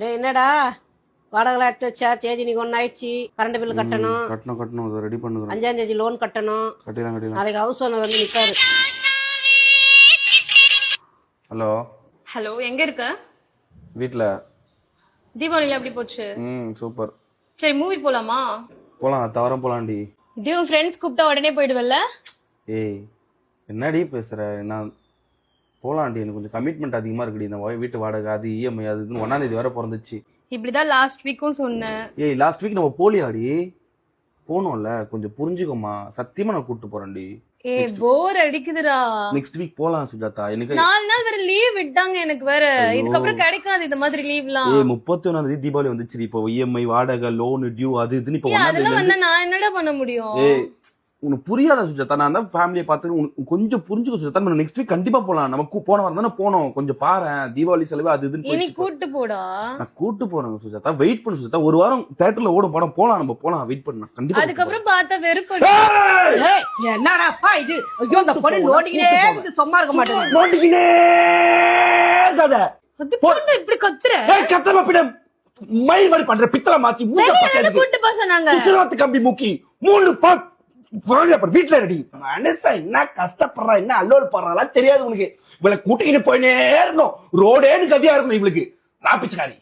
என்னடா வாடகை எடுத்து வச்சா தேதி நீங்க ஒன்னாயிடுச்சு. கரண்ட் பில் கட்டணும். கட்டணும் ரெடி பண்ணுங்க. 5ஆம் தேதி லோன் கட்டணும். கட்டலாம். நாளைக்கு ஹவுஸ் ஓனர் வந்து நிப்பாரு. ஹலோ ஹலோ, எங்க இருக்க? வீட்ல. தீபாவளில எப்படி போச்சு? சூப்பர். சரி, மூவி போலாமா? போலாம், தவறம் போலாம்டி. இதுவும் ஃப்ரெண்ட்ஸ் கூப்பிட்டா உடனே போயிடுவல்ல? ஏய் என்னடி பேசுற? என்ன போலாம்டி, எனக்கு கொஞ்சம் கமிட்மெண்ட் அதிகமா இருக்குடி. இந்த வீட்டு வாடகை, அது இஎம்ஐ, அது 1ஆம் தேதி வரை பிறந்துச்சு. இப்படிதான் லாஸ்ட் வீக்கும் சொன்னேன். ஏய் லாஸ்ட் வீக் நம்ம போலியாடி? போனோம்ல, கொஞ்சம் புரிஞ்சுக்கோமா. சத்தியமா நான் கூப்பிட்டு போறேன்டி. போர் அடிக்குதுடா. நெக்ஸ்ட் வீக் போலாம் சுஜாதா. எனக்கு 4 நாள் வேற லீவ் விட்டாங்க எனக்கு வேற. இதுக்கப்புறம் கிடைக்காது இந்த மாதிரி லீவ்லாம். 31ஆம் தேதி தீபாவளி வந்துச்சு. இப்போ இஎம்ஐ, வாடகை, லோன் டியூ, அது இதுன்னு இப்போ அதெல்லாம் வந்தா நான் என்னடா பண்ண முடியும்? ஏய் உனக்கு புரியாத சுஜாதா. நான் தான் ஃபேமிலியை பார்த்து உனக்கு கொஞ்சம் புரிஞ்சுக்க சுஜாதா. நம்ம நெக்ஸ்ட் வீக் கண்டிப்பா போலாம். நம்ம போன வாரம் தானே போனோம். கொஞ்சம் பாரு, தீபாவளி செலவு அது இதுன்னு இனி கூட்டு போடா. நான் கூட்டு போறேன் சுஜாதா. வெயிட் பண்ணு சுஜாதா. ஒரு வாரம் தியேட்டர்ல ஓட படம் போலாம். நம்ம போலாம், வெயிட் பண்ணலாம் கண்டிப்பா. அதுக்கப்புறம் பார்த்தா வெறுப்பு. என்னடாப்பா இது? ஐயோ இந்த பொண்ணு நோண்டிக்கினே இருந்து சும்மா இருக்க மாட்டேங்குது. நோண்டிக்கினே இருக்காத. அதுக்கு இப்படி கத்துற? ஏய் கத்தமா பிடம் மயில் மாதிரி பண்ற. பித்தளை மாத்தி மூக்க பக்கத்துக்கு கூட்டு போ சொன்னாங்க. சிசுராத்து கம்பி மூக்கி 3 பாட் வீட்டுல ரெடி. மனுஷன் என்ன கஷ்டப்படுறா, என்ன அல்லோல் படுறாளா தெரியாது உனக்கு. இவளை கூட்டிக்கிட்டு போயினே இருக்கணும். ரோடேன்னு கதியா இருக்கணும் இவளுக்கு. நான் பிச்சைக்காரி.